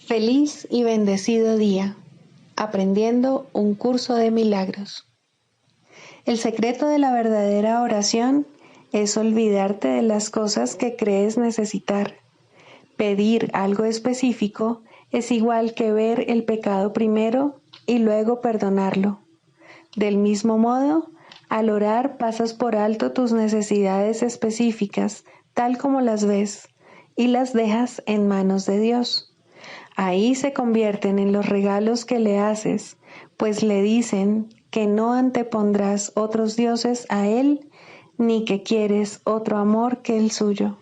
Feliz y bendecido día, aprendiendo un curso de milagros. El secreto de la verdadera oración es olvidarte de las cosas que crees necesitar. Pedir algo específico es igual que ver el pecado primero y luego perdonarlo. Del mismo modo, al orar pasas por alto tus necesidades específicas, tal como las ves, y las dejas en manos de Dios. Ahí se convierten en los regalos que le haces, pues le dicen que no antepondrás otros dioses a Él, ni que quieres otro amor que el suyo.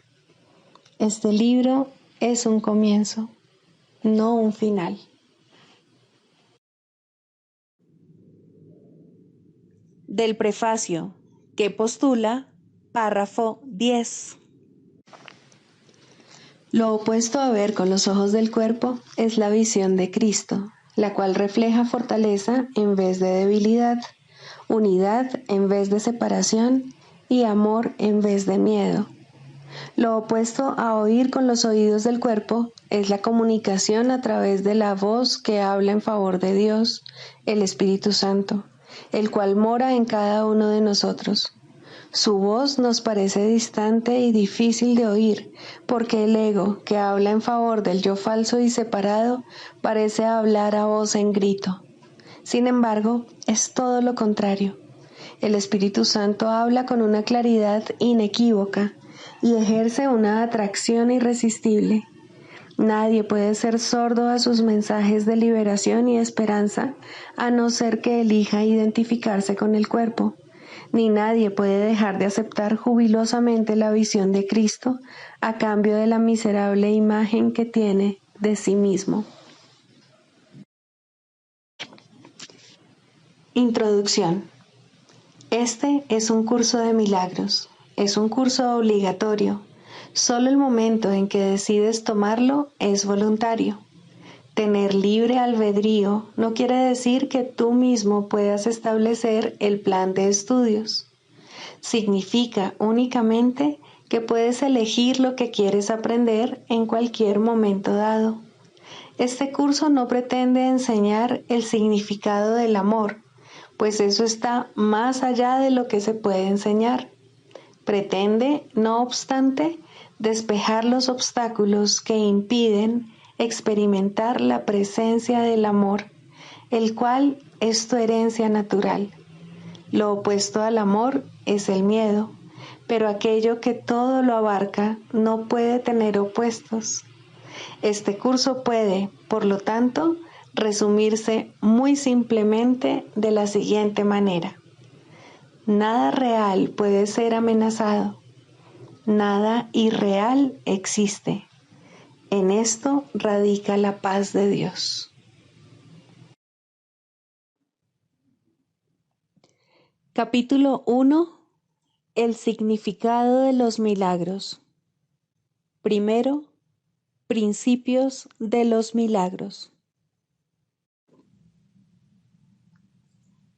Este libro es un comienzo, no un final. Del prefacio, que postula, párrafo 10. Lo opuesto a ver con los ojos del cuerpo es la visión de Cristo, la cual refleja fortaleza en vez de debilidad, unidad en vez de separación y amor en vez de miedo. Lo opuesto a oír con los oídos del cuerpo es la comunicación a través de la voz que habla en favor de Dios, el Espíritu Santo, el cual mora en cada uno de nosotros. Su voz nos parece distante y difícil de oír, porque el ego, que habla en favor del yo falso y separado, parece hablar a voz en grito. Sin embargo, es todo lo contrario. El Espíritu Santo habla con una claridad inequívoca y ejerce una atracción irresistible. Nadie puede ser sordo a sus mensajes de liberación y esperanza, a no ser que elija identificarse con el cuerpo. Ni nadie puede dejar de aceptar jubilosamente la visión de Cristo a cambio de la miserable imagen que tiene de sí mismo. Introducción. Este es un curso de milagros. Es un curso obligatorio. Solo el momento en que decides tomarlo es voluntario. Tener libre albedrío no quiere decir que tú mismo puedas establecer el plan de estudios. Significa únicamente que puedes elegir lo que quieres aprender en cualquier momento dado. Este curso no pretende enseñar el significado del amor, pues eso está más allá de lo que se puede enseñar. Pretende, no obstante, despejar los obstáculos que impiden experimentar la presencia del amor, el cual es tu herencia natural. Lo opuesto al amor es el miedo, pero aquello que todo lo abarca no puede tener opuestos. Este curso puede, por lo tanto, resumirse muy simplemente de la siguiente manera. Nada real puede ser amenazado. Nada irreal existe. En esto radica la paz de Dios. Capítulo 1. El significado de los milagros. Primero, principios de los milagros.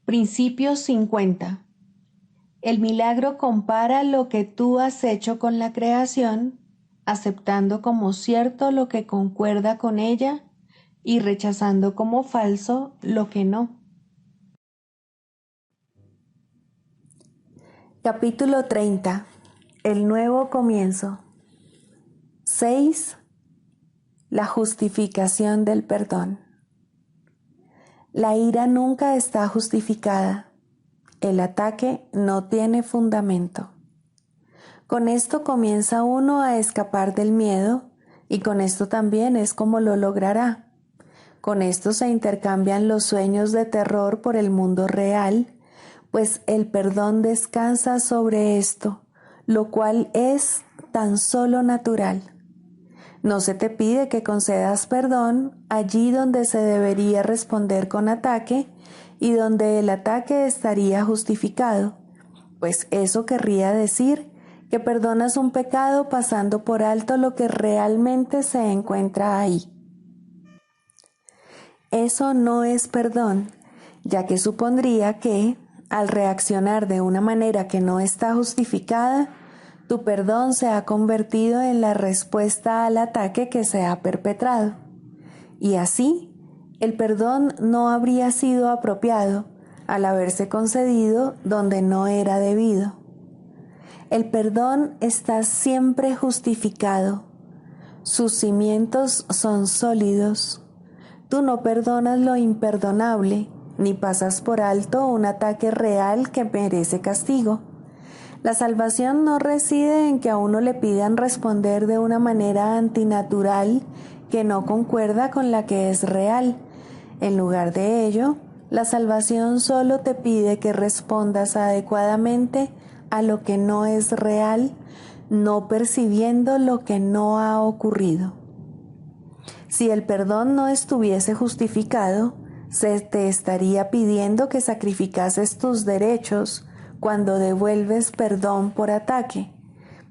Principio 50. El milagro compara lo que tú has hecho con la creación, aceptando como cierto lo que concuerda con ella y rechazando como falso lo que no. Capítulo 30. El nuevo comienzo. 6. La justificación del perdón. La ira nunca está justificada. El ataque no tiene fundamento. Con esto comienza uno a escapar del miedo y con esto también es como lo logrará. Con esto se intercambian los sueños de terror por el mundo real, pues el perdón descansa sobre esto, lo cual es tan solo natural. No se te pide que concedas perdón allí donde se debería responder con ataque y donde el ataque estaría justificado, pues eso querría decir que perdonas un pecado pasando por alto lo que realmente se encuentra ahí. Eso no es perdón, ya que supondría que, al reaccionar de una manera que no está justificada, tu perdón se ha convertido en la respuesta al ataque que se ha perpetrado. y así el perdón no habría sido apropiado al haberse concedido donde no era debido. El perdón está siempre justificado. Sus cimientos son sólidos. Tú no perdonas lo imperdonable, ni pasas por alto un ataque real que merece castigo. La salvación no reside en que a uno le pidan responder de una manera antinatural que no concuerda con la que es real. En lugar de ello, la salvación solo te pide que respondas adecuadamente a lo que no es real, no percibiendo lo que no ha ocurrido. Si el perdón no estuviese justificado, se te estaría pidiendo que sacrificases tus derechos cuando devuelves perdón por ataque,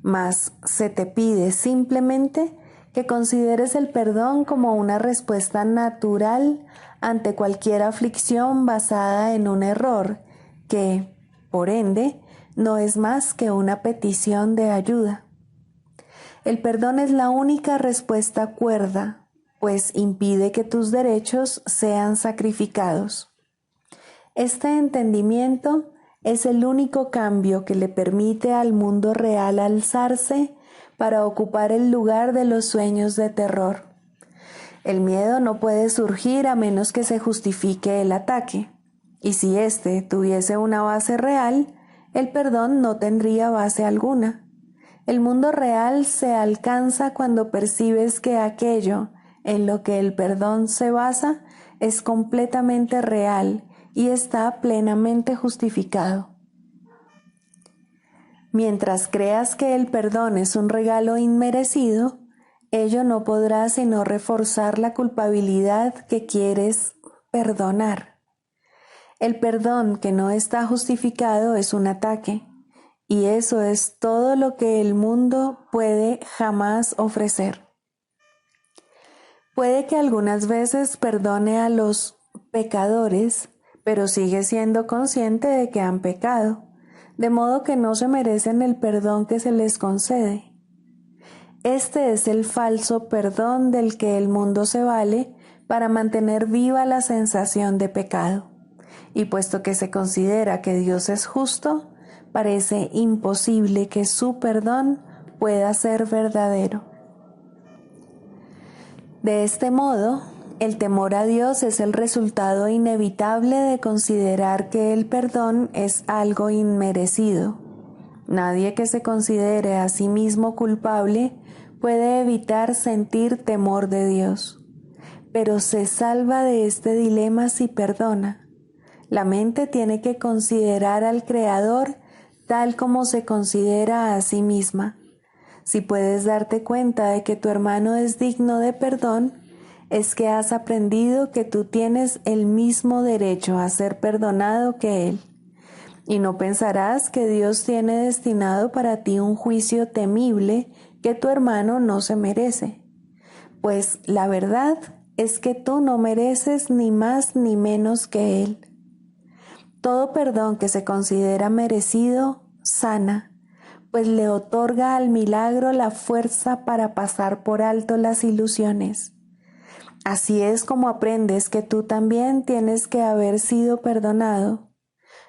mas se te pide simplemente que consideres el perdón como una respuesta natural ante cualquier aflicción basada en un error, que, por ende, no es más que una petición de ayuda. El perdón es la única respuesta cuerda, pues impide que tus derechos sean sacrificados. Este entendimiento es el único cambio que le permite al mundo real alzarse para ocupar el lugar de los sueños de terror. El miedo no puede surgir a menos que se justifique el ataque, y si éste tuviese una base real, el perdón no tendría base alguna. El mundo real se alcanza cuando percibes que aquello en lo que el perdón se basa es completamente real y está plenamente justificado. Mientras creas que el perdón es un regalo inmerecido, ello no podrá sino reforzar la culpabilidad que quieres perdonar. El perdón que no está justificado es un ataque, y eso es todo lo que el mundo puede jamás ofrecer. Puede que algunas veces perdone a los pecadores, pero sigue siendo consciente de que han pecado, de modo que no se merecen el perdón que se les concede. Este es el falso perdón del que el mundo se vale para mantener viva la sensación de pecado. Y puesto que se considera que Dios es justo, parece imposible que su perdón pueda ser verdadero. De este modo, el temor a Dios es el resultado inevitable de considerar que el perdón es algo inmerecido. Nadie que se considere a sí mismo culpable puede evitar sentir temor de Dios, pero se salva de este dilema si perdona. La mente tiene que considerar al Creador tal como se considera a sí misma. Si puedes darte cuenta de que tu hermano es digno de perdón, es que has aprendido que tú tienes el mismo derecho a ser perdonado que él. Y no pensarás que Dios tiene destinado para ti un juicio temible que tu hermano no se merece. Pues la verdad es que tú no mereces ni más ni menos que él. Todo perdón que se considera merecido sana, pues le otorga al milagro la fuerza para pasar por alto las ilusiones. Así es como aprendes que tú también tienes que haber sido perdonado.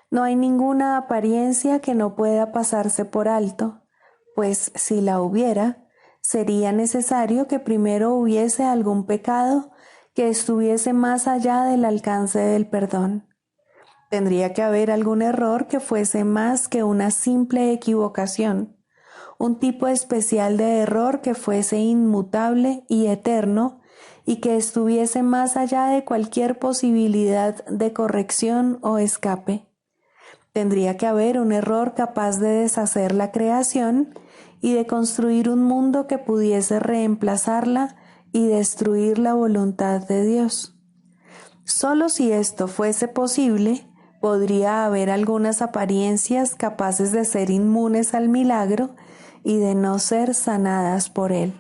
No hay ninguna apariencia que no pueda pasarse por alto, pues si la hubiera, sería necesario que primero hubiese algún pecado que estuviese más allá del alcance del perdón. Tendría que haber algún error que fuese más que una simple equivocación, un tipo especial de error que fuese inmutable y eterno y que estuviese más allá de cualquier posibilidad de corrección o escape. Tendría que haber un error capaz de deshacer la creación y de construir un mundo que pudiese reemplazarla y destruir la voluntad de Dios. Solo si esto fuese posible, podría haber algunas apariencias capaces de ser inmunes al milagro y de no ser sanadas por él.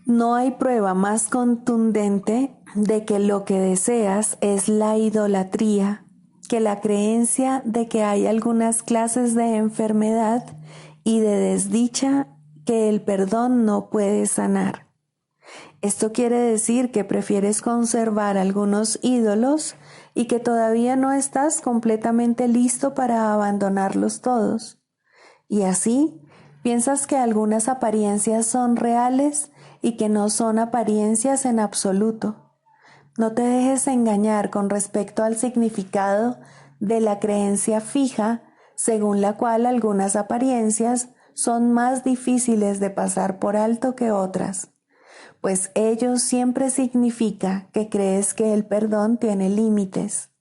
No hay prueba más contundente de que lo que deseas es la idolatría que la creencia de que hay algunas clases de enfermedad y de desdicha que el perdón no puede sanar. Esto quiere decir que prefieres conservar algunos ídolos y que todavía no estás completamente listo para abandonarlos todos. Y así, piensas que algunas apariencias son reales y que no son apariencias en absoluto. No te dejes engañar con respecto al significado de la creencia fija, según la cual algunas apariencias son más difíciles de pasar por alto que otras, pues ello siempre significa que crees que el perdón tiene límites,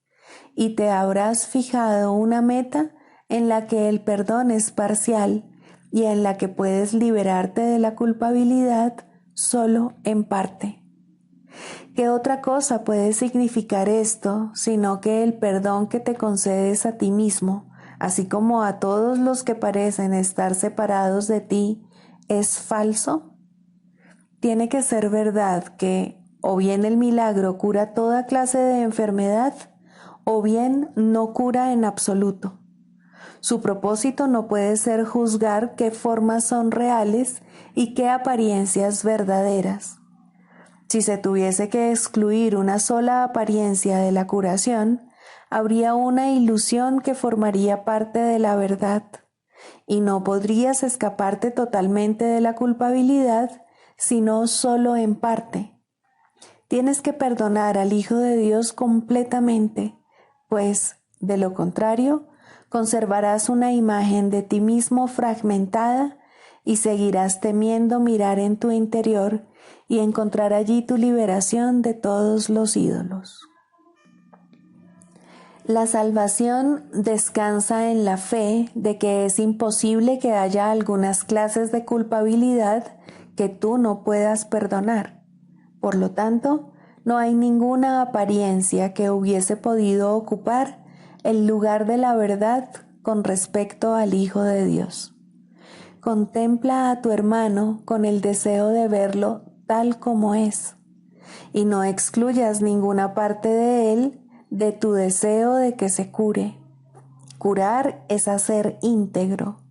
y te habrás fijado una meta en la que el perdón es parcial y en la que puedes liberarte de la culpabilidad solo en parte. ¿Qué otra cosa puede significar esto, sino que el perdón que te concedes a ti mismo, así como a todos los que parecen estar separados de ti, es falso? Tiene que ser verdad que o bien el milagro cura toda clase de enfermedad, o bien no cura en absoluto. Su propósito no puede ser juzgar qué formas son reales y qué apariencias verdaderas. Si se tuviese que excluir una sola apariencia de la curación, habría una ilusión que formaría parte de la verdad, y no podrías escaparte totalmente de la culpabilidad, sino solo en parte. Tienes que perdonar al Hijo de Dios completamente, pues, de lo contrario, conservarás una imagen de ti mismo fragmentada y seguirás temiendo mirar en tu interior y encontrar allí tu liberación de todos los ídolos. La salvación descansa en la fe de que es imposible que haya algunas clases de culpabilidad que tú no puedas perdonar. Por lo tanto, no hay ninguna apariencia que hubiese podido ocupar el lugar de la verdad con respecto al Hijo de Dios. Contempla a tu hermano con el deseo de verlo tal como es, y no excluyas ninguna parte de él de tu deseo de que se cure. Curar es hacer íntegro,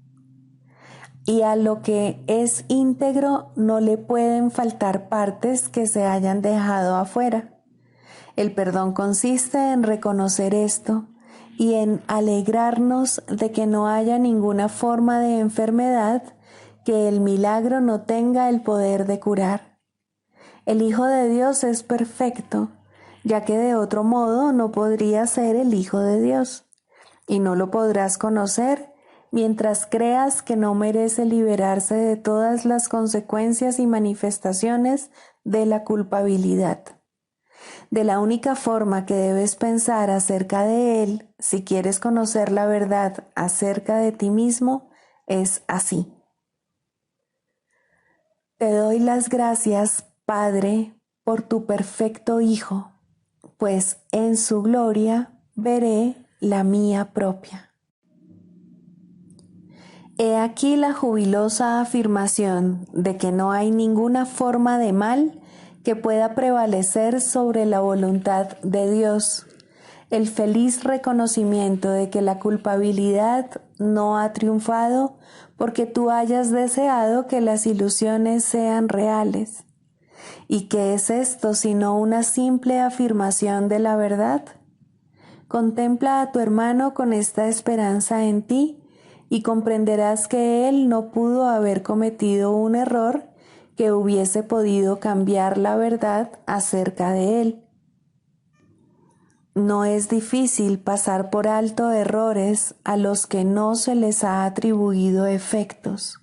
y a lo que es íntegro no le pueden faltar partes que se hayan dejado afuera. El perdón consiste en reconocer esto y en alegrarnos de que no haya ninguna forma de enfermedad que el milagro no tenga el poder de curar. El Hijo de Dios es perfecto, ya que de otro modo no podría ser el Hijo de Dios, y no lo podrás conocer mientras creas que no merece liberarse de todas las consecuencias y manifestaciones de la culpabilidad. De la única forma que debes pensar acerca de Él, si quieres conocer la verdad acerca de ti mismo, es así. Te doy las gracias, Padre, por tu perfecto Hijo, pues en su gloria veré la mía propia. He aquí la jubilosa afirmación de que no hay ninguna forma de mal que pueda prevalecer sobre la voluntad de Dios, el feliz reconocimiento de que la culpabilidad no ha triunfado porque tú hayas deseado que las ilusiones sean reales. ¿Y qué es esto sino una simple afirmación de la verdad? Contempla a tu hermano con esta esperanza en ti y comprenderás que él no pudo haber cometido un error que hubiese podido cambiar la verdad acerca de él. No es difícil pasar por alto errores a los que no se les ha atribuido efectos,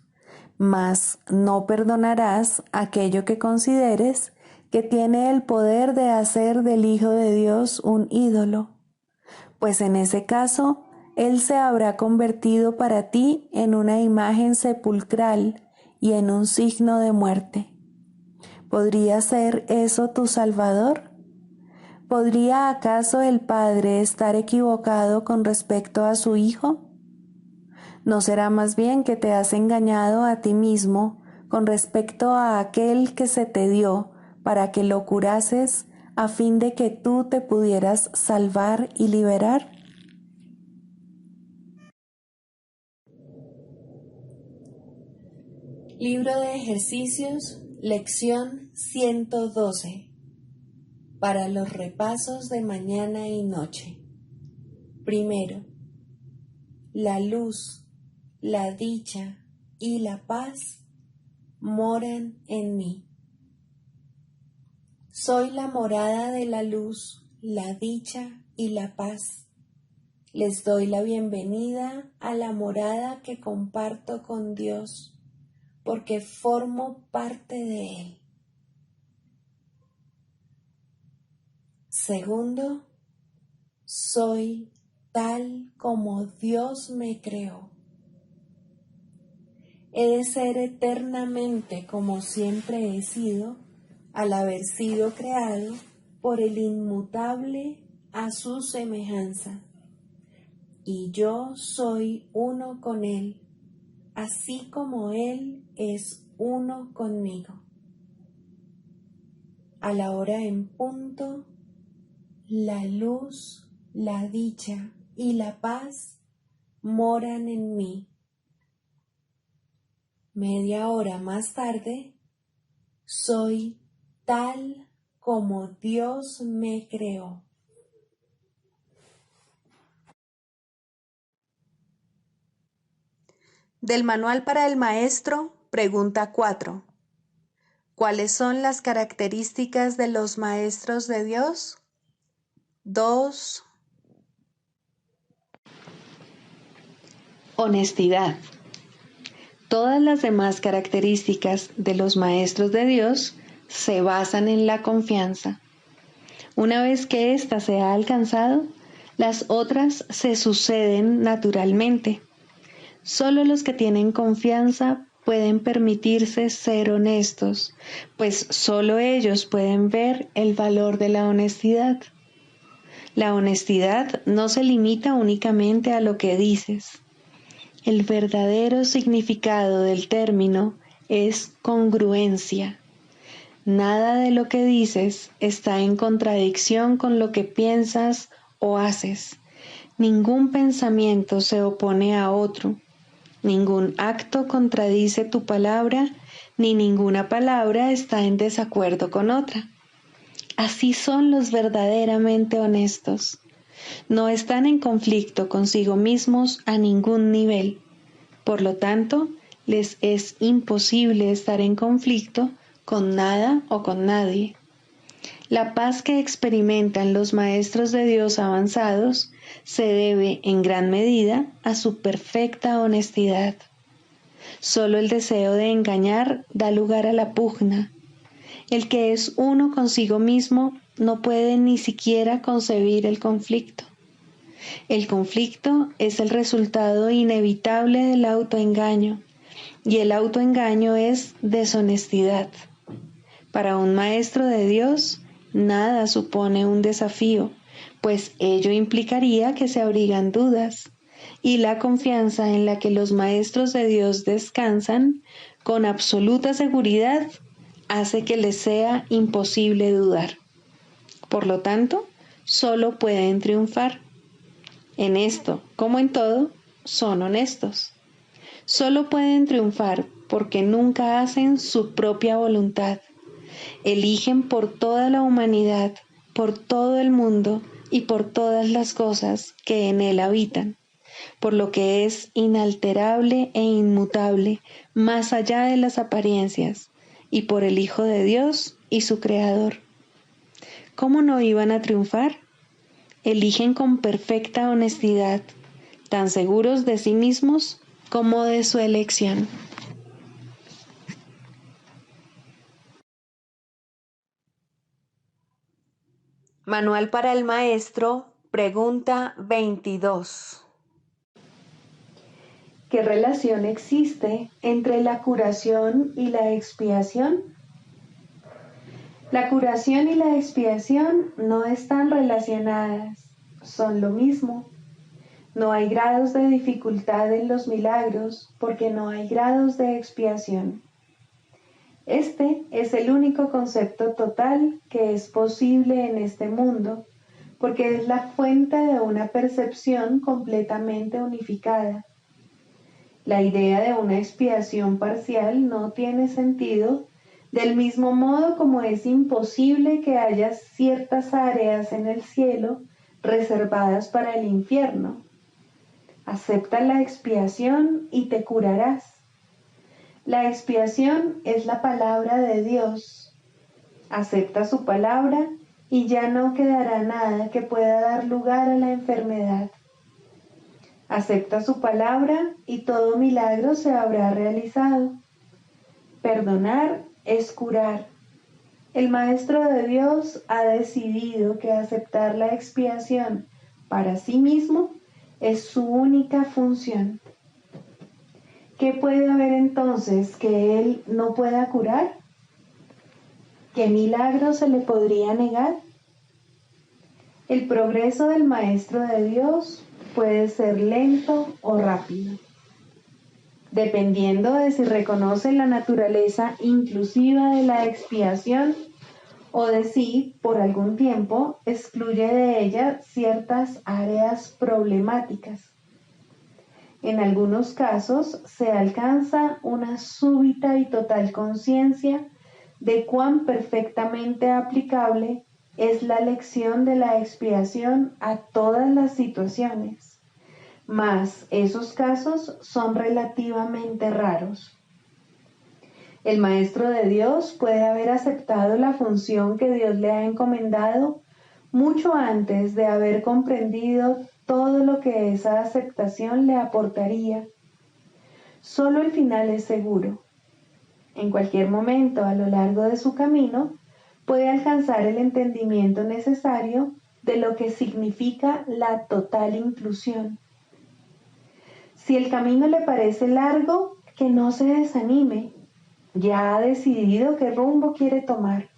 mas no perdonarás aquello que consideres que tiene el poder de hacer del Hijo de Dios un ídolo, pues en ese caso Él se habrá convertido para ti en una imagen sepulcral y en un signo de muerte. ¿Podría ser eso tu Salvador? ¿Podría acaso el Padre estar equivocado con respecto a su Hijo? ¿No será más bien que te has engañado a ti mismo con respecto a aquel que se te dio para que lo curases a fin de que tú te pudieras salvar y liberar? Libro de Ejercicios, Lección 112 para los repasos de mañana y noche. Primero, la luz, la dicha y la paz moran en mí. Soy la morada de la luz, la dicha y la paz. Les doy la bienvenida a la morada que comparto con Dios, porque formo parte de Él. Segundo, soy tal como Dios me creó. He de ser eternamente como siempre he sido, al haber sido creado por el inmutable a su semejanza. Y yo soy uno con Él, así como Él es uno conmigo. A la hora en punto, la luz, la dicha y la paz moran en mí. Media hora más tarde, soy tal como Dios me creó. Del Manual para el Maestro, pregunta 4. ¿Cuáles son las características de los maestros de Dios? 2. Honestidad. Todas las demás características de los maestros de Dios se basan en la confianza. Una vez que ésta se ha alcanzado, las otras se suceden naturalmente. Solo los que tienen confianza pueden permitirse ser honestos, pues solo ellos pueden ver el valor de la honestidad. La honestidad no se limita únicamente a lo que dices. El verdadero significado del término es congruencia. Nada de lo que dices está en contradicción con lo que piensas o haces. Ningún pensamiento se opone a otro. Ningún acto contradice tu palabra, ni ninguna palabra está en desacuerdo con otra. Así son los verdaderamente honestos. No están en conflicto consigo mismos a ningún nivel. Por lo tanto, les es imposible estar en conflicto con nada o con nadie. La paz que experimentan los maestros de Dios avanzados se debe en gran medida a su perfecta honestidad. Solo el deseo de engañar da lugar a la pugna. El que es uno consigo mismo no puede ni siquiera concebir el conflicto. El conflicto es el resultado inevitable del autoengaño, y el autoengaño es deshonestidad. Para un maestro de Dios, nada supone un desafío, pues ello implicaría que se abrigan dudas, y la confianza en la que los maestros de Dios descansan con absoluta seguridad hace que les sea imposible dudar. Por lo tanto, solo pueden triunfar. En esto, como en todo, son honestos. Solo pueden triunfar porque nunca hacen su propia voluntad. Eligen por toda la humanidad, por todo el mundo y por todas las cosas que en él habitan, por lo que es inalterable e inmutable, más allá de las apariencias, y por el Hijo de Dios y su Creador. ¿Cómo no iban a triunfar? Eligen con perfecta honestidad, tan seguros de sí mismos como de su elección. Manual para el Maestro, pregunta 22. ¿Qué relación existe entre la curación y la expiación? La curación y la expiación no están relacionadas, son lo mismo. No hay grados de dificultad en los milagros porque no hay grados de expiación. Este es el único concepto total que es posible en este mundo, porque es la fuente de una percepción completamente unificada. La idea de una expiación parcial no tiene sentido Del mismo modo como es imposible que haya ciertas áreas en el cielo reservadas para el infierno. Acepta la expiación y te curarás. La expiación es la palabra de Dios. Acepta su palabra y ya no quedará nada que pueda dar lugar a la enfermedad. Acepta su palabra y todo milagro se habrá realizado. Perdonar es curar. El Maestro de Dios ha decidido que aceptar la expiación para sí mismo es su única función. ¿Qué puede haber entonces que Él no pueda curar? ¿Qué milagro se le podría negar? El progreso del Maestro de Dios puede ser lento o rápido, dependiendo de si reconoce la naturaleza inclusiva de la expiación o de si, por algún tiempo, excluye de ella ciertas áreas problemáticas. En algunos casos se alcanza una súbita y total conciencia de cuán perfectamente aplicable es la lección de la expiación a todas las situaciones, mas esos casos son relativamente raros. El Maestro de Dios puede haber aceptado la función que Dios le ha encomendado mucho antes de haber comprendido todo lo que esa aceptación le aportaría. Solo el final es seguro. En cualquier momento a lo largo de su camino puede alcanzar el entendimiento necesario de lo que significa la total inclusión. Si el camino le parece largo, que no se desanime. Ya ha decidido qué rumbo quiere tomar.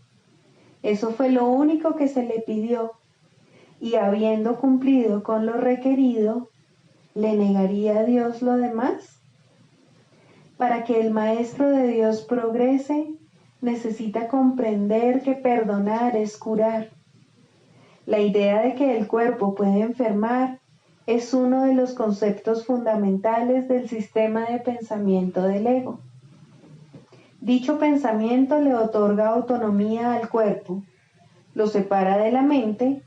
Eso fue lo único que se le pidió, y habiendo cumplido con lo requerido, ¿le negaría a Dios lo demás? Para que el Maestro de Dios progrese, necesita comprender que perdonar es curar. La idea de que el cuerpo puede enfermar es uno de los conceptos fundamentales del sistema de pensamiento del ego. Dicho pensamiento le otorga autonomía al cuerpo, lo separa de la mente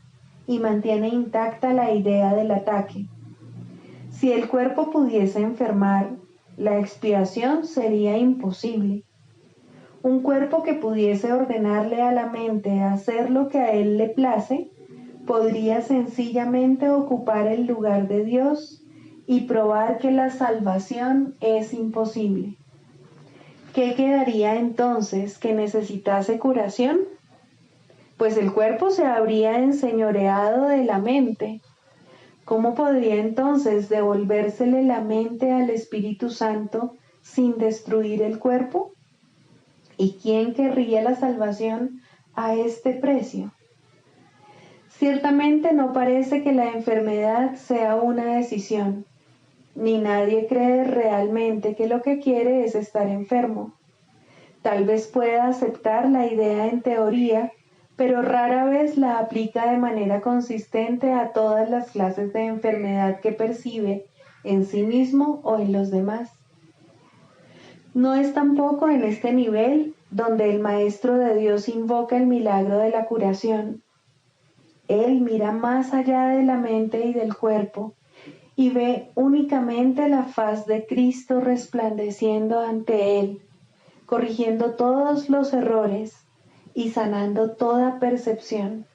y mantiene intacta la idea del ataque. Si el cuerpo pudiese enfermar, la expiación sería imposible. Un cuerpo que pudiese ordenarle a la mente hacer lo que a él le place, podría sencillamente ocupar el lugar de Dios y probar que la salvación es imposible. ¿Qué quedaría entonces que necesitase curación? Pues el cuerpo se habría enseñoreado de la mente. ¿Cómo podría entonces devolvérsele la mente al Espíritu Santo sin destruir el cuerpo? ¿Y quién querría la salvación a este precio? Ciertamente no parece que la enfermedad sea una decisión, ni nadie cree realmente que lo que quiere es estar enfermo. Tal vez pueda aceptar la idea en teoría, pero rara vez la aplica de manera consistente a todas las clases de enfermedad que percibe en sí mismo o en los demás. No es tampoco en este nivel donde el Maestro de Dios invoca el milagro de la curación. Él mira más allá de la mente y del cuerpo y ve únicamente la faz de Cristo resplandeciendo ante él, corrigiendo todos los errores y sanando toda percepción.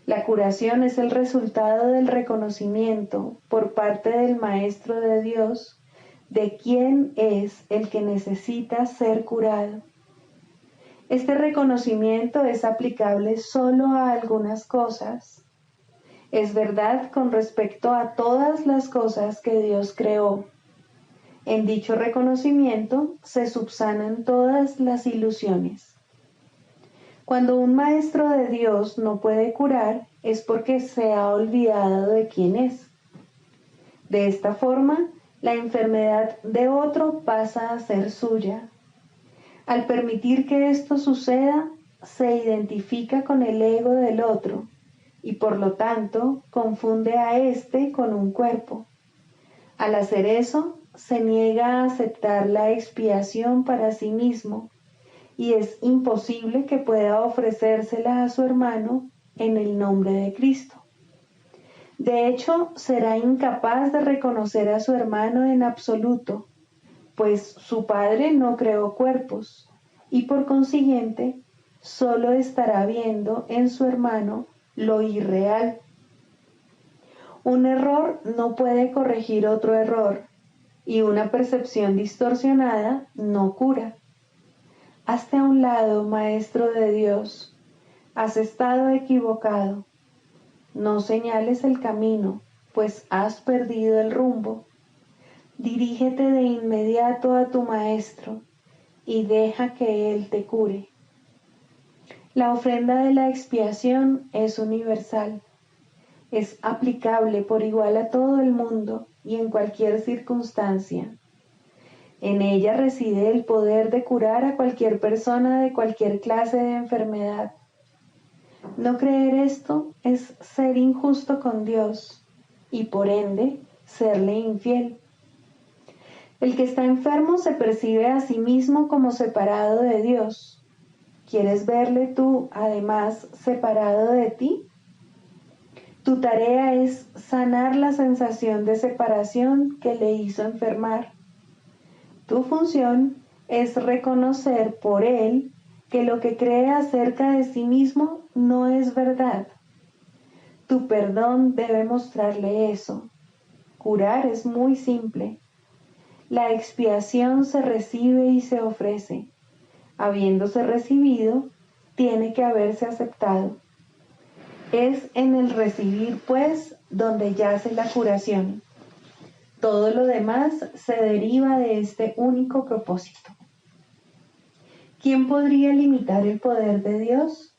La curación es el resultado del reconocimiento por parte del Maestro de Dios de quién es el que necesita ser curado. Este reconocimiento es aplicable solo a algunas cosas. Es verdad con respecto a todas las cosas que Dios creó. En dicho reconocimiento se subsanan todas las ilusiones. Cuando un maestro de Dios no puede curar, es porque se ha olvidado de quién es. De esta forma, la enfermedad de otro pasa a ser suya. Al permitir que esto suceda, se identifica con el ego del otro y por lo tanto confunde a éste con un cuerpo. Al hacer eso, se niega a aceptar la expiación para sí mismo y es imposible que pueda ofrecérsela a su hermano en el nombre de Cristo. De hecho, será incapaz de reconocer a su hermano en absoluto, pues su Padre no creó cuerpos, y por consiguiente, solo estará viendo en su hermano lo irreal. Un error no puede corregir otro error, y una percepción distorsionada no cura. Hazte a un lado, Maestro de Dios. Has estado equivocado. No señales el camino, pues has perdido el rumbo. Dirígete de inmediato a tu Maestro y deja que Él te cure. La ofrenda de la expiación es universal. Es aplicable por igual a todo el mundo y en cualquier circunstancia. En ella reside el poder de curar a cualquier persona de cualquier clase de enfermedad. No creer esto es ser injusto con Dios y por ende serle infiel. El que está enfermo se percibe a sí mismo como separado de Dios. ¿Quieres verle tú, además, separado de ti? Tu tarea es sanar la sensación de separación que le hizo enfermar. Tu función es reconocer por él que lo que cree acerca de sí mismo no es verdad. Tu perdón debe mostrarle eso. Curar es muy simple. La expiación se recibe y se ofrece. Habiéndose recibido, tiene que haberse aceptado. Es en el recibir, pues, donde yace la curación. Todo lo demás se deriva de este único propósito. ¿Quién podría limitar el poder de Dios?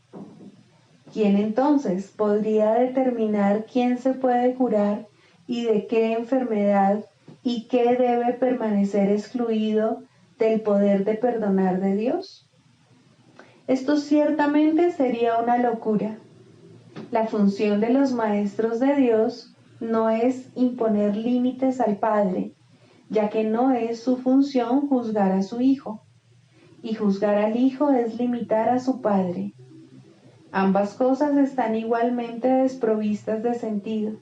¿Quién entonces podría determinar quién se puede curar y de qué enfermedad y qué debe permanecer excluido del poder de perdonar de Dios? Esto ciertamente sería una locura. La función de los maestros de Dios no es imponer límites al Padre, ya que no es su función juzgar a su Hijo, y juzgar al Hijo es limitar a su Padre. Ambas cosas están igualmente desprovistas de sentido.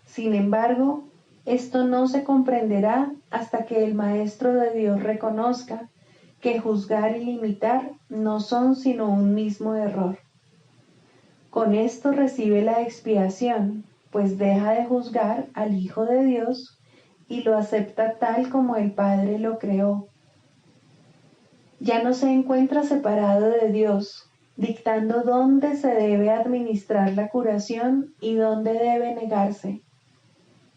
Sin embargo, esto no se comprenderá hasta que el Maestro de Dios reconozca que juzgar y limitar no son sino un mismo error. Con esto recibe la expiación, pues deja de juzgar al Hijo de Dios y lo acepta tal como el Padre lo creó. Ya no se encuentra separado de Dios, dictando dónde se debe administrar la curación y dónde debe negarse.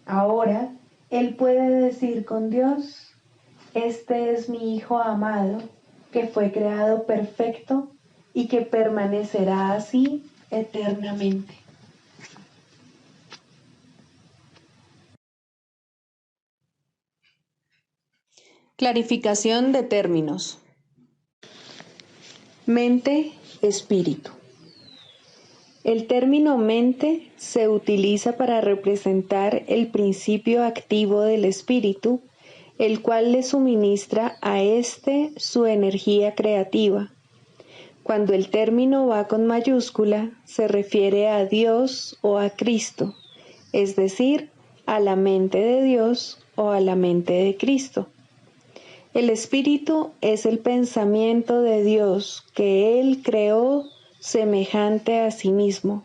Ahora, Él puede decir con Dios: este es mi Hijo amado, que fue creado perfecto y que permanecerá así eternamente. Clarificación de términos. Mente, espíritu. El término mente se utiliza para representar el principio activo del espíritu, el cual le suministra a éste su energía creativa. Cuando el término va con mayúscula, se refiere a Dios o a Cristo, es decir, a la mente de Dios o a la mente de Cristo. El espíritu es el pensamiento de Dios que Él creó semejante a sí mismo.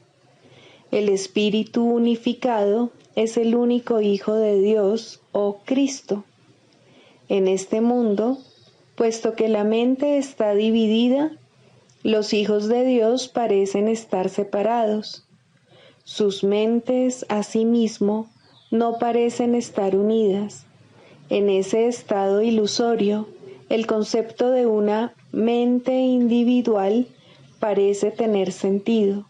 El espíritu unificado es el único Hijo de Dios o Cristo. En este mundo, puesto que la mente está dividida, los hijos de Dios parecen estar separados. Sus mentes, asimismo, no parecen estar unidas. En ese estado ilusorio, el concepto de una mente individual parece tener sentido.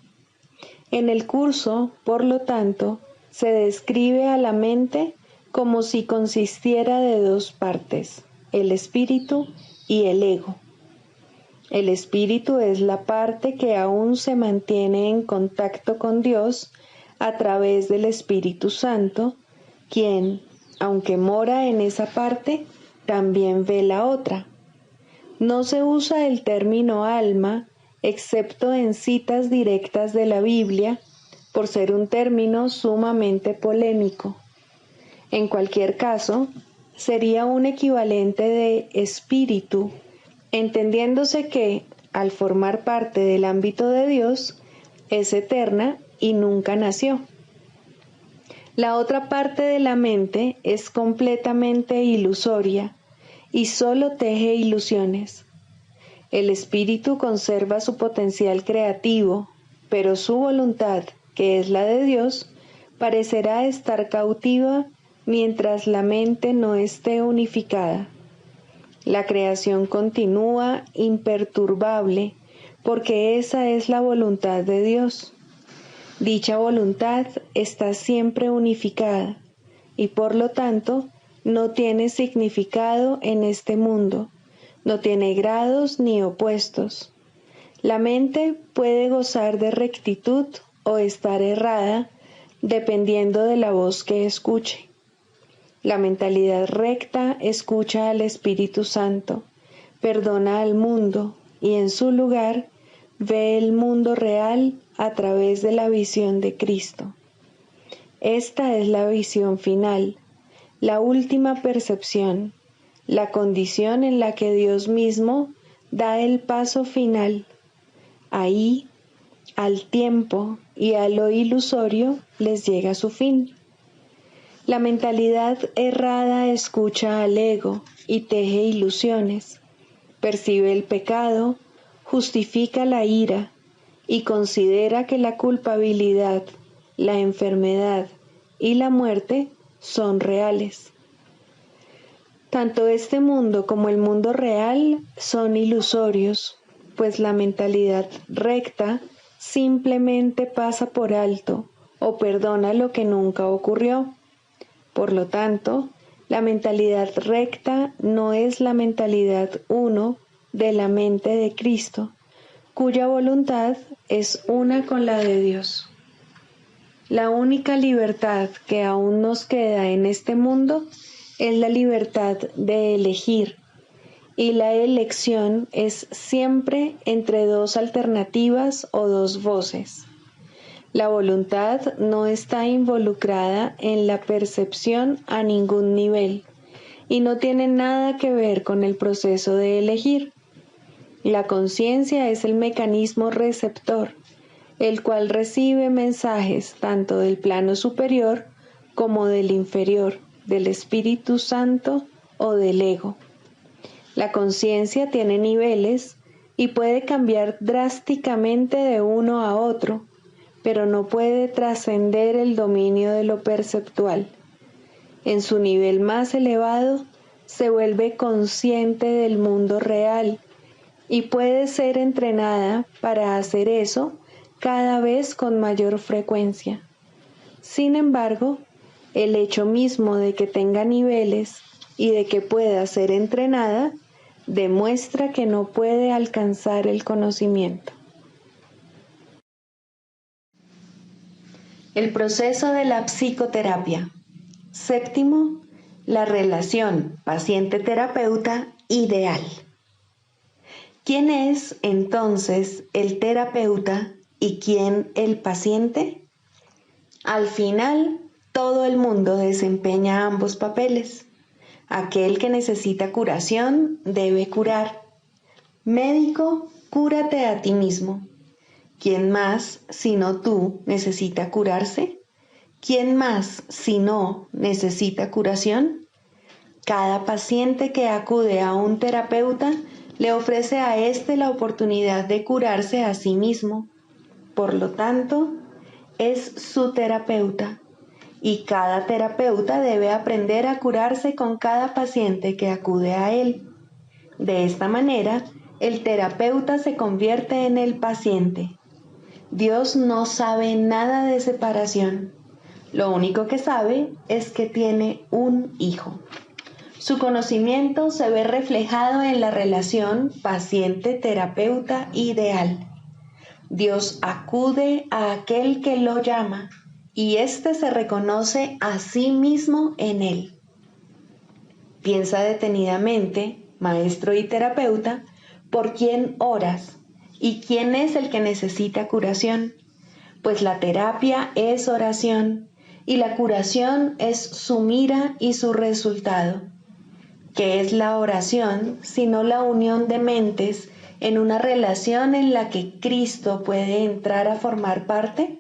En el curso, por lo tanto, se describe a la mente como si consistiera de dos partes, el espíritu y el ego. El espíritu es la parte que aún se mantiene en contacto con Dios a través del Espíritu Santo, quien, aunque mora en esa parte, también ve la otra. No se usa el término alma, excepto en citas directas de la Biblia, por ser un término sumamente polémico. En cualquier caso, sería un equivalente de espíritu, entendiéndose que, al formar parte del ámbito de Dios, es eterna y nunca nació. La otra parte de la mente es completamente ilusoria y solo teje ilusiones. El espíritu conserva su potencial creativo, pero su voluntad, que es la de Dios, parecerá estar cautiva mientras la mente no esté unificada. La creación continúa imperturbable porque esa es la voluntad de Dios. Dicha voluntad está siempre unificada y por lo tanto no tiene significado en este mundo, no tiene grados ni opuestos. La mente puede gozar de rectitud o estar errada dependiendo de la voz que escuche. La mentalidad recta escucha al Espíritu Santo, perdona al mundo y en su lugar ve el mundo real a través de la visión de Cristo. Esta es la visión final, la última percepción, la condición en la que Dios mismo da el paso final. Ahí, al tiempo y a lo ilusorio les llega su fin. La mentalidad errada escucha al ego y teje ilusiones, percibe el pecado, justifica la ira y considera que la culpabilidad, la enfermedad y la muerte son reales. Tanto este mundo como el mundo real son ilusorios, pues la mentalidad recta simplemente pasa por alto o perdona lo que nunca ocurrió. Por lo tanto, la mentalidad recta no es la mentalidad uno de la mente de Cristo, cuya voluntad es una con la de Dios. La única libertad que aún nos queda en este mundo es la libertad de elegir, y la elección es siempre entre dos alternativas o dos voces. La voluntad no está involucrada en la percepción a ningún nivel y no tiene nada que ver con el proceso de elegir. La conciencia es el mecanismo receptor, el cual recibe mensajes tanto del plano superior como del inferior, del Espíritu Santo o del ego. La conciencia tiene niveles y puede cambiar drásticamente de uno a otro, pero no puede trascender el dominio de lo perceptual. En su nivel más elevado, se vuelve consciente del mundo real y puede ser entrenada para hacer eso cada vez con mayor frecuencia. Sin embargo, el hecho mismo de que tenga niveles y de que pueda ser entrenada demuestra que no puede alcanzar el conocimiento. El proceso de la psicoterapia. Séptimo, la relación paciente-terapeuta ideal. ¿Quién es entonces el terapeuta y quién el paciente? Al final, todo el mundo desempeña ambos papeles. Aquel que necesita curación debe curar. Médico, cúrate a ti mismo. ¿Quién más, sino tú, necesita curarse? ¿Quién más, si no, necesita curación? Cada paciente que acude a un terapeuta le ofrece a éste la oportunidad de curarse a sí mismo. Por lo tanto, es su terapeuta, y cada terapeuta debe aprender a curarse con cada paciente que acude a él. De esta manera, el terapeuta se convierte en el paciente. Dios no sabe nada de separación. Lo único que sabe es que tiene un hijo. Su conocimiento se ve reflejado en la relación paciente-terapeuta ideal. Dios acude a aquel que lo llama y éste se reconoce a sí mismo en él. Piensa detenidamente maestro y terapeuta, por quién oras y quién es el que necesita curación, pues la terapia es oración y la curación es su mira y su resultado. ¿Qué es la oración sino la unión de mentes en una relación en la que Cristo puede entrar a formar parte?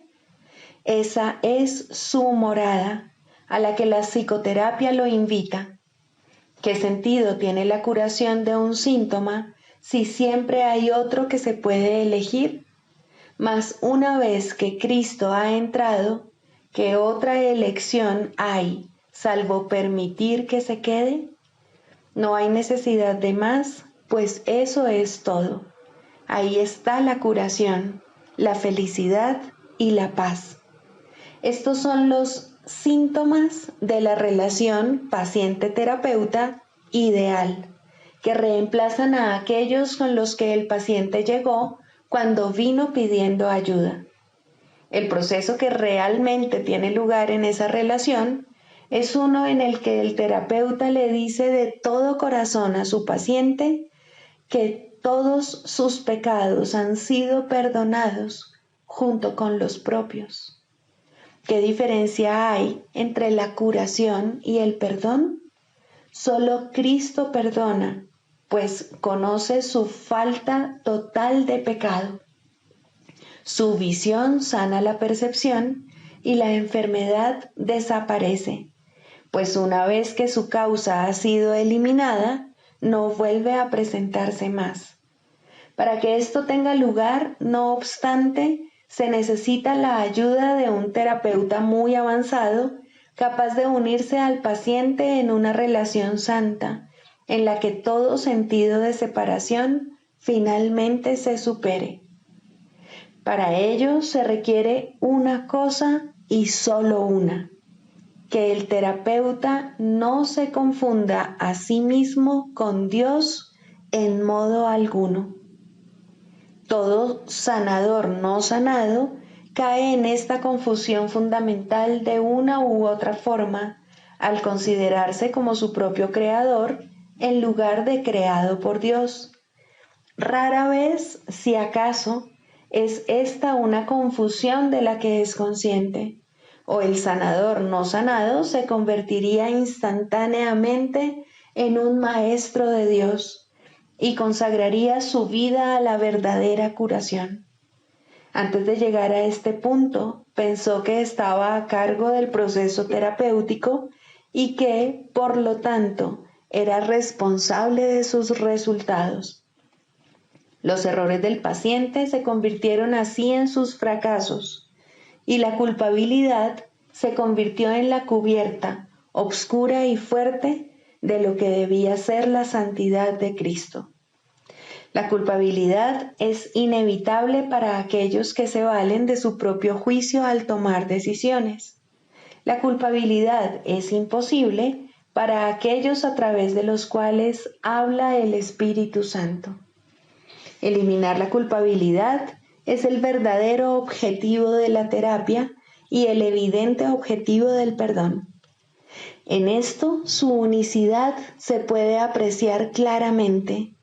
Esa es su morada, a la que la psicoterapia lo invita. ¿Qué sentido tiene la curación de un síntoma si siempre hay otro que se puede elegir? Mas una vez que Cristo ha entrado, ¿qué otra elección hay, salvo permitir que se quede? No hay necesidad de más, pues eso es todo. Ahí está la curación, la felicidad y la paz. Estos son los síntomas de la relación paciente-terapeuta ideal, que reemplazan a aquellos con los que el paciente llegó cuando vino pidiendo ayuda. El proceso que realmente tiene lugar en esa relación es uno en el que el terapeuta le dice de todo corazón a su paciente que todos sus pecados han sido perdonados junto con los propios. ¿Qué diferencia hay entre la curación y el perdón? Solo Cristo perdona, pues conoce su falta total de pecado. Su visión sana la percepción y la enfermedad desaparece, pues una vez que su causa ha sido eliminada, no vuelve a presentarse más. Para que esto tenga lugar, no obstante, se necesita la ayuda de un terapeuta muy avanzado, capaz de unirse al paciente en una relación santa, en la que todo sentido de separación finalmente se supere. Para ello se requiere una cosa y solo una: que el terapeuta no se confunda a sí mismo con Dios en modo alguno. Todo sanador no sanado cae en esta confusión fundamental de una u otra forma al considerarse como su propio creador en lugar de creado por Dios. Rara vez, si acaso, es esta una confusión de la que es consciente, o el sanador no sanado se convertiría instantáneamente en un maestro de Dios y consagraría su vida a la verdadera curación. Antes de llegar a este punto, pensó que estaba a cargo del proceso terapéutico y que, por lo tanto, era responsable de sus resultados. Los errores del paciente se convirtieron así en sus fracasos, y la culpabilidad se convirtió en la cubierta, obscura y fuerte, de lo que debía ser la santidad de Cristo. La culpabilidad es inevitable para aquellos que se valen de su propio juicio al tomar decisiones. La culpabilidad es imposible para aquellos a través de los cuales habla el Espíritu Santo. Eliminar la culpabilidad es el verdadero objetivo de la terapia y el evidente objetivo del perdón. En esto su unicidad se puede apreciar claramente,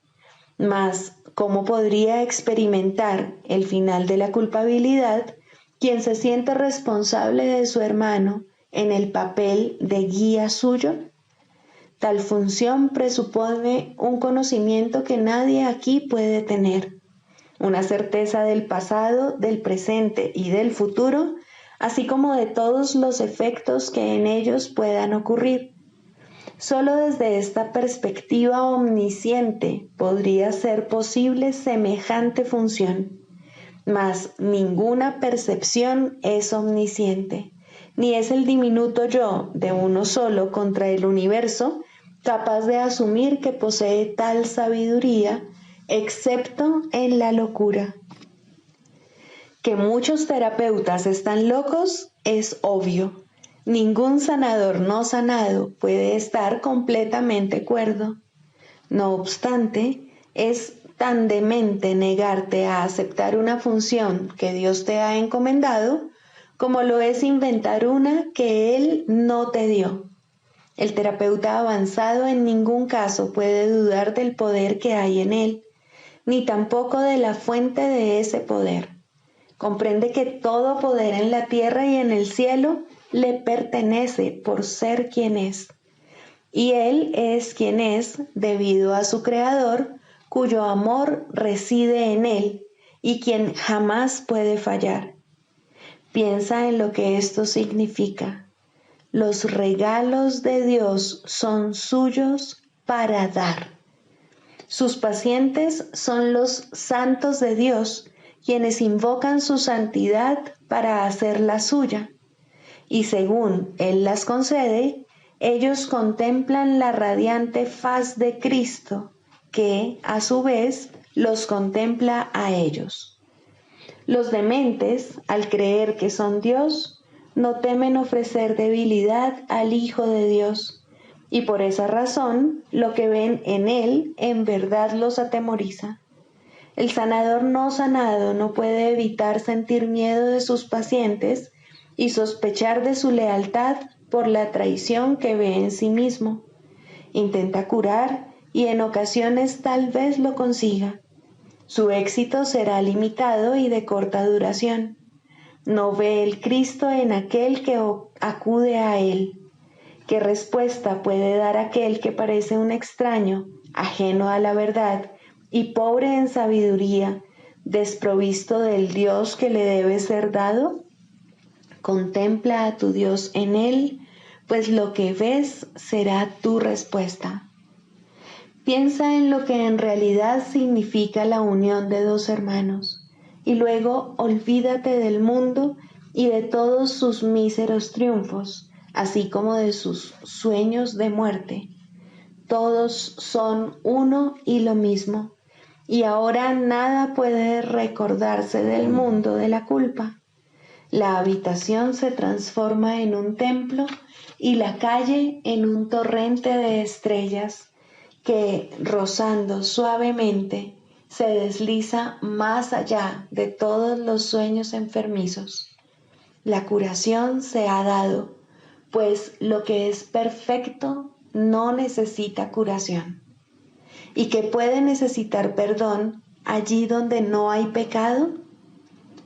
mas ¿cómo podría experimentar el final de la culpabilidad quien se siente responsable de su hermano en el papel de guía suyo? Tal función presupone un conocimiento que nadie aquí puede tener, una certeza del pasado, del presente y del futuro, así como de todos los efectos que en ellos puedan ocurrir. Solo desde esta perspectiva omnisciente podría ser posible semejante función, mas ninguna percepción es omnisciente, ni es el diminuto yo de uno solo contra el universo capaz de asumir que posee tal sabiduría, excepto en la locura. Que muchos terapeutas están locos es obvio. Ningún sanador no sanado puede estar completamente cuerdo. No obstante, es tan demente negarte a aceptar una función que Dios te ha encomendado como lo es inventar una que Él no te dio. El terapeuta avanzado en ningún caso puede dudar del poder que hay en él, ni tampoco de la fuente de ese poder. Comprende que todo poder en la tierra y en el cielo le pertenece por ser quien es. Y él es quien es debido a su creador, cuyo amor reside en él y quien jamás puede fallar. Piensa en lo que esto significa. Los regalos de Dios son suyos para dar. Sus pacientes son los santos de Dios, quienes invocan su santidad para hacerla suya. Y según Él las concede, ellos contemplan la radiante faz de Cristo, que, a su vez, los contempla a ellos. Los dementes, al creer que son Dios, no temen ofrecer debilidad al Hijo de Dios, y por esa razón lo que ven en Él en verdad los atemoriza. El sanador no sanado no puede evitar sentir miedo de sus pacientes y sospechar de su lealtad por la traición que ve en sí mismo. Intenta curar y en ocasiones tal vez lo consiga. Su éxito será limitado y de corta duración. No ve el Cristo en aquel que acude a él. ¿Qué respuesta puede dar aquel que parece un extraño, ajeno a la verdad y pobre en sabiduría, desprovisto del Dios que le debe ser dado? Contempla a tu Dios en él, pues lo que ves será tu respuesta. Piensa en lo que en realidad significa la unión de dos hermanos, y luego olvídate del mundo y de todos sus míseros triunfos, así como de sus sueños de muerte. Todos son uno y lo mismo, y ahora nada puede recordarse del mundo de la culpa. La habitación se transforma en un templo y la calle en un torrente de estrellas que, rozando suavemente, se desliza más allá de todos los sueños enfermizos. La curación se ha dado, pues lo que es perfecto no necesita curación. ¿Y que puede necesitar perdón allí donde no hay pecado?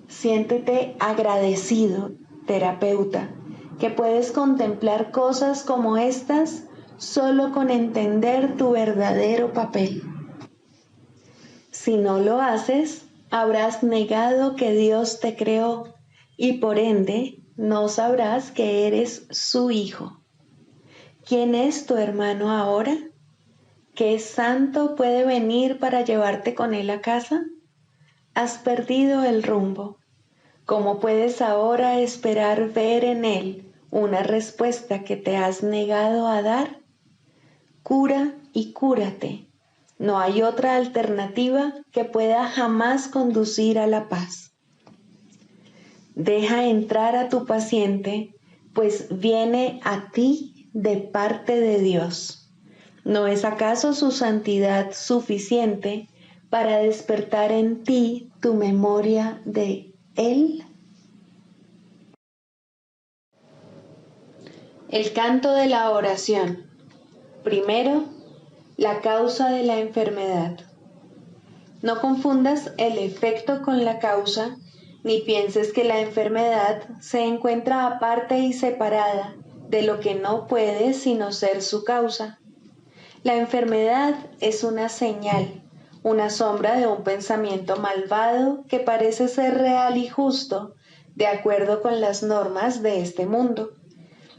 Siéntete agradecido, terapeuta, que puedes contemplar cosas como estas solo con entender tu verdadero papel. Si no lo haces, habrás negado que Dios te creó y por ende no sabrás que eres su hijo. ¿Quién es tu hermano ahora? ¿Qué santo puede venir para llevarte con él a casa? Has perdido el rumbo. ¿Cómo puedes ahora esperar ver en él una respuesta que te has negado a dar? Cura y cúrate. No hay otra alternativa que pueda jamás conducir a la paz. Deja entrar a tu paciente, pues viene a ti de parte de Dios. ¿No es acaso su santidad suficiente para despertar en ti tu memoria de Él? El canto de la oración. Primero, la causa de la enfermedad. No confundas el efecto con la causa, ni pienses que la enfermedad se encuentra aparte y separada de lo que no puede sino ser su causa. La enfermedad es una señal, una sombra de un pensamiento malvado que parece ser real y justo, de acuerdo con las normas de este mundo.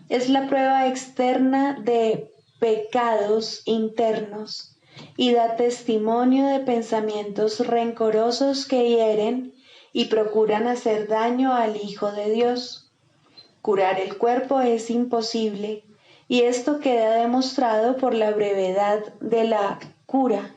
Es la prueba externa de pecados internos y da testimonio de pensamientos rencorosos que hieren y procuran hacer daño al Hijo de Dios. Curar el cuerpo es imposible, y esto queda demostrado por la brevedad de la cura.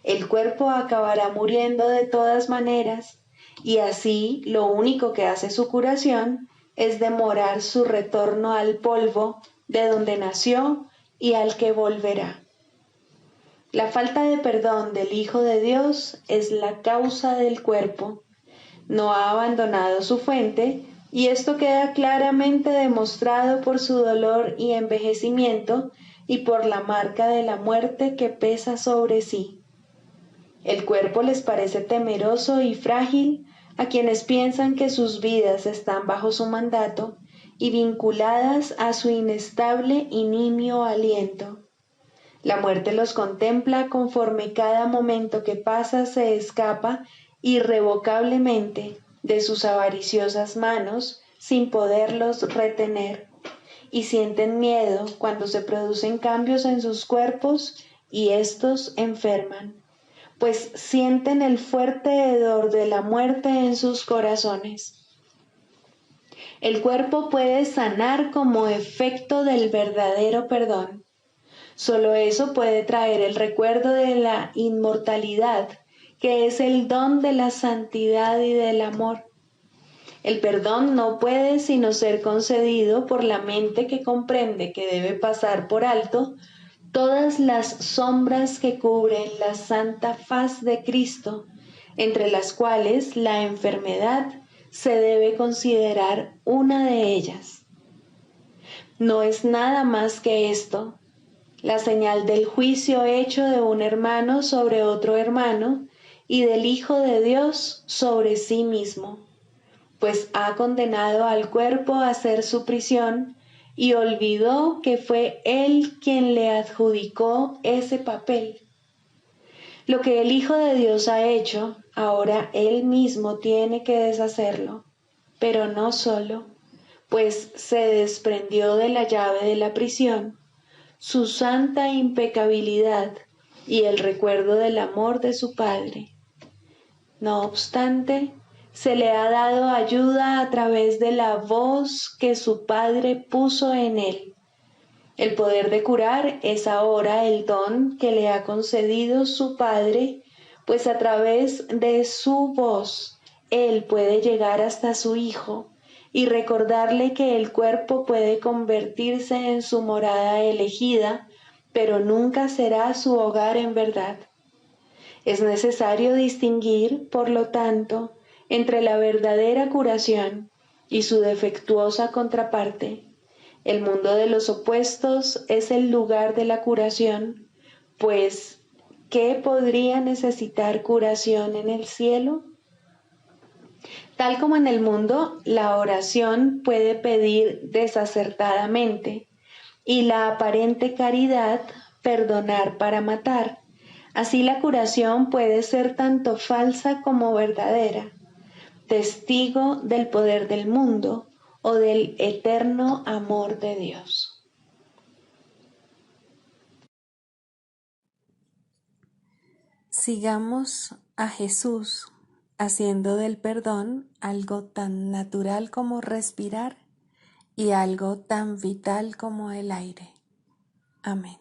El cuerpo acabará muriendo de todas maneras, y así lo único que hace su curación es demorar su retorno al polvo de donde nació y al que volverá. La falta de perdón del Hijo de Dios es la causa del cuerpo. No ha abandonado su fuente, y esto queda claramente demostrado por su dolor y envejecimiento y por la marca de la muerte que pesa sobre sí. El cuerpo les parece temeroso y frágil a quienes piensan que sus vidas están bajo su mandato y vinculadas a su inestable y nimio aliento. La muerte los contempla conforme cada momento que pasa se escapa irrevocablemente de sus avariciosas manos sin poderlos retener, y sienten miedo cuando se producen cambios en sus cuerpos y éstos enferman, pues sienten el fuerte hedor de la muerte en sus corazones. El cuerpo puede sanar como efecto del verdadero perdón. Solo eso puede traer el recuerdo de la inmortalidad, que es el don de la santidad y del amor. El perdón no puede sino ser concedido por la mente que comprende que debe pasar por alto todas las sombras que cubren la santa faz de Cristo, entre las cuales la enfermedad se debe considerar una de ellas. No es nada más que esto, la señal del juicio hecho de un hermano sobre otro hermano y del Hijo de Dios sobre sí mismo, pues ha condenado al cuerpo a hacer su prisión y olvidó que fue Él quien le adjudicó ese papel. Lo que el Hijo de Dios ha hecho, ahora Él mismo tiene que deshacerlo, pero no solo, pues se desprendió de la llave de la prisión, su santa impecabilidad y el recuerdo del amor de su Padre. No obstante, se le ha dado ayuda a través de la voz que su Padre puso en él. El poder de curar es ahora el don que le ha concedido su Padre, pues a través de su voz él puede llegar hasta su Hijo y recordarle que el cuerpo puede convertirse en su morada elegida, pero nunca será su hogar en verdad. Es necesario distinguir, por lo tanto, entre la verdadera curación y su defectuosa contraparte. El mundo de los opuestos es el lugar de la curación, pues, ¿qué podría necesitar curación en el cielo? Tal como en el mundo, la oración puede pedir desacertadamente y la aparente caridad perdonar para matar. Así la curación puede ser tanto falsa como verdadera, testigo del poder del mundo o del eterno amor de Dios. Sigamos a Jesús haciendo del perdón algo tan natural como respirar y algo tan vital como el aire. Amén.